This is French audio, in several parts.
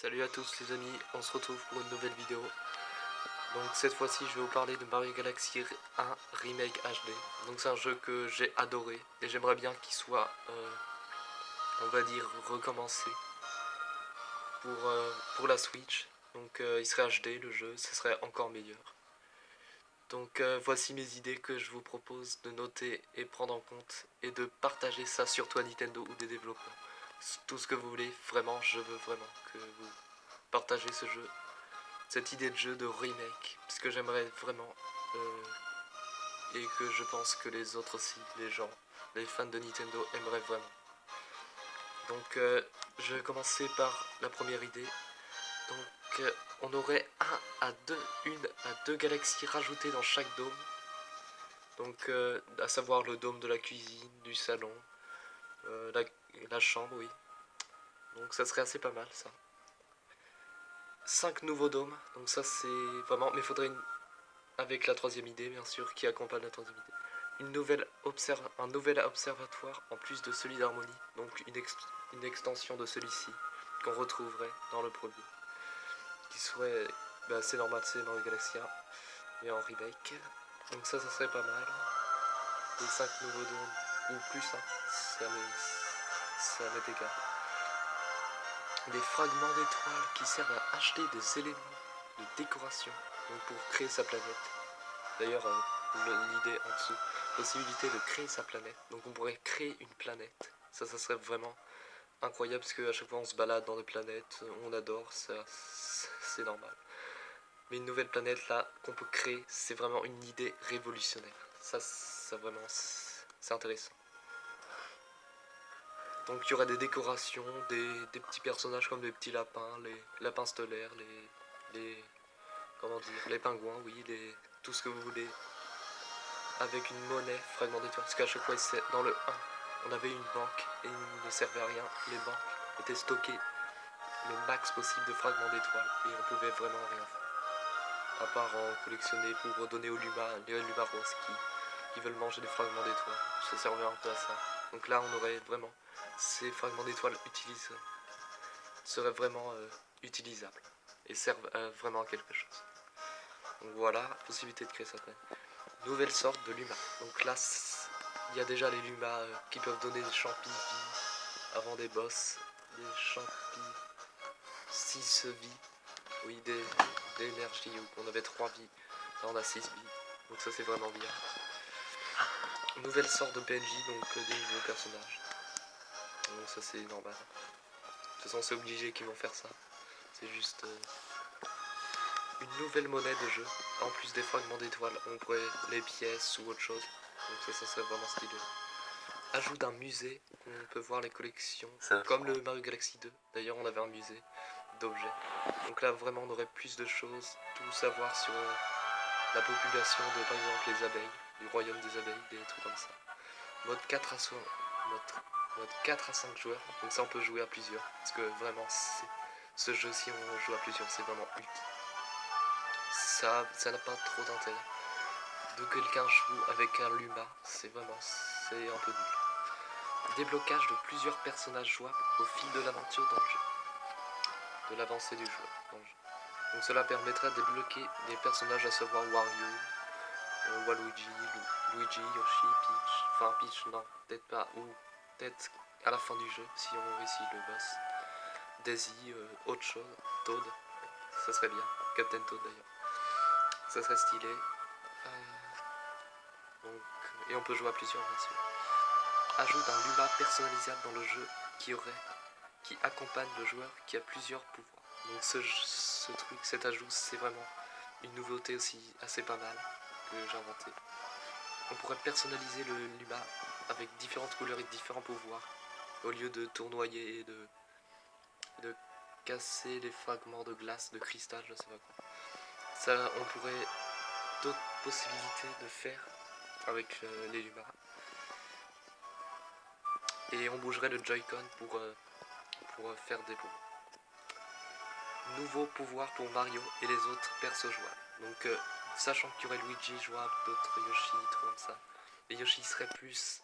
Salut à tous les amis, on se retrouve pour une nouvelle vidéo. Donc cette fois-ci je vais vous parler de Mario Galaxy 1 Remake HD. Donc c'est un jeu que j'ai adoré et j'aimerais bien qu'il soit, on va dire, recommencé pour la Switch. Donc il serait HD le jeu, ce serait encore meilleur. Donc voici mes idées que je vous propose de noter et prendre en compte et de partager ça sur toi Nintendo ou des développeurs. Tout ce que vous voulez, vraiment, je veux vraiment que vous partagez ce jeu, cette idée de jeu de remake, parce que j'aimerais vraiment et que je pense que les autres aussi, les gens, les fans de Nintendo aimeraient vraiment. Donc je vais commencer par la première idée. Donc on aurait une à deux galaxies rajoutées dans chaque dôme. Donc à savoir le dôme de la cuisine, du salon, la chambre, oui. Donc ça serait assez pas mal ça. 5 nouveaux dômes, donc ça c'est vraiment, mais il faudrait avec la troisième idée bien sûr qui accompagne la troisième idée. Un nouvel observatoire en plus de celui d'Harmonie, donc une extension de celui-ci qu'on retrouverait dans le premier. Qui serait, c'est normal, c'est dans le Galaxy 1 et en remake. Donc ça serait pas mal. Les 5 nouveaux dômes, ou plus, hein, ça m'est égal. Des fragments d'étoiles qui servent à acheter des éléments de décoration donc pour créer sa planète. D'ailleurs, l'idée en dessous, possibilité de créer sa planète. Donc on pourrait créer une planète. Ça serait vraiment incroyable parce qu'à chaque fois on se balade dans des planètes, on adore, ça, c'est normal. Mais une nouvelle planète là qu'on peut créer, c'est vraiment une idée révolutionnaire. Ça vraiment, c'est intéressant. Donc il y aurait des décorations, des petits personnages comme des petits lapins, les lapins stellaires, comment dire, les pingouins, oui, tout ce que vous voulez. Avec une monnaie, fragment d'étoiles, parce qu'à chaque fois, dans le 1, on avait une banque et il ne servait à rien. Les banques étaient stockées le max possible de fragments d'étoiles et on pouvait vraiment rien faire. À part en collectionner pour redonner aux les lumas roses qui veulent manger des fragments d'étoiles. Ça servait un peu à ça. Donc là, on aurait vraiment ces fragments d'étoiles seraient vraiment utilisables et servent vraiment à quelque chose. Donc voilà, possibilité de créer ça. Nouvelle sorte de luma. Donc là, il y a déjà les lumas qui peuvent donner des champis vie avant des boss. Des champis 6 vies. Oui, d'énergie où on avait 3 vies. Là on a 6 vies. Donc ça c'est vraiment bien. Nouvelle sorte de PNJ, donc des nouveaux personnages. Donc ça c'est normal. De toute façon c'est obligé qu'ils vont faire ça. C'est juste une nouvelle monnaie de jeu. En plus des fragments d'étoiles, on pourrait les pièces ou autre chose. Donc ça serait vraiment stylé. Ajout d'un musée où on peut voir les collections, comme le Mario Galaxy 2. D'ailleurs, on avait un musée d'objets. Donc là, vraiment, on aurait plus de choses, tout savoir sur la population de, par exemple, les abeilles, du royaume des abeilles, des trucs comme ça. Mode 4 à 5 joueurs, donc ça, on peut jouer à plusieurs. Parce que vraiment, ce jeu, si on joue à plusieurs, c'est vraiment utile. Ça n'a pas trop d'intérêt. De quelqu'un joue avec un luma, c'est un peu nul. Déblocage de plusieurs personnages jouables au fil de l'aventure dans le jeu. De l'avancée du joueur dans le jeu. Donc cela permettra de débloquer des personnages à savoir Wario, Waluigi, Luigi, Yoshi, Peach. Enfin Peach non, peut-être pas. Ou peut-être à la fin du jeu si on réussit le boss. Daisy, autre chose, Toad. Ça serait bien. Captain Toad d'ailleurs. Ça serait stylé. Donc, et on peut jouer à plusieurs bien sûr. Ajout d'un luma personnalisable dans le jeu qui accompagne le joueur qui a plusieurs pouvoirs. Donc cet ajout, c'est vraiment une nouveauté aussi assez pas mal que j'ai inventé. On pourrait personnaliser le luma avec différentes couleurs et différents pouvoirs au lieu de tournoyer et de casser les fragments de glace, de cristal, je sais pas quoi. Ça, on pourrait d'autres possibilités de faire avec les lumas. Et on bougerait le Joy-Con pour faire des pouvoirs. Nouveau pouvoir pour Mario et les autres persos jouables. Donc sachant qu'il y aurait Luigi jouable, d'autres Yoshi, tout comme ça. Et Yoshi serait plus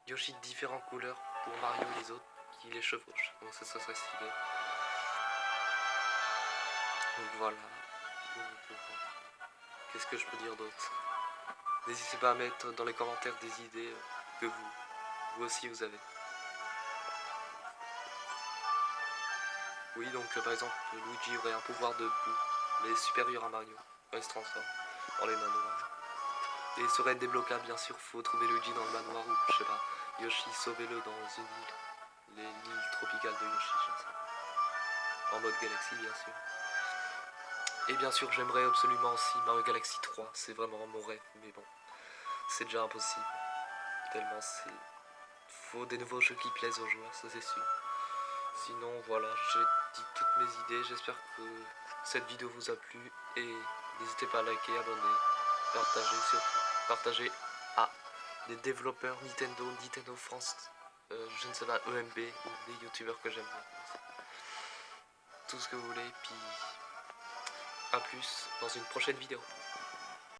Yoshi de différentes couleurs pour Mario et les autres qui les chevauchent. Donc ça serait stylé. Voilà. Qu'est-ce que je peux dire d'autre? N'hésitez pas à mettre dans les commentaires des idées que vous aussi vous avez. Oui, donc par exemple, Luigi aurait un pouvoir de boue, mais supérieur à Mario, quand il se transforme dans les manoirs. Et il serait débloquable, bien sûr, faut trouver Luigi dans le manoir ou, je sais pas, Yoshi, sauvez-le dans une île, l'île tropicale de Yoshi, je sais pas. En mode Galaxy, bien sûr. Et bien sûr, j'aimerais absolument aussi Mario Galaxy 3, c'est vraiment mon rêve, mais bon, c'est déjà impossible. Tellement c'est... Faut des nouveaux jeux qui plaisent aux joueurs, ça c'est sûr. Sinon, voilà, j'ai dit toutes mes idées, j'espère que cette vidéo vous a plu, et n'hésitez pas à liker, abonner, partager surtout. Partager à des développeurs Nintendo, Nintendo France, je ne sais pas, EMB, ou des youtubeurs que j'aime bien. Tout ce que vous voulez, puis à plus dans une prochaine vidéo.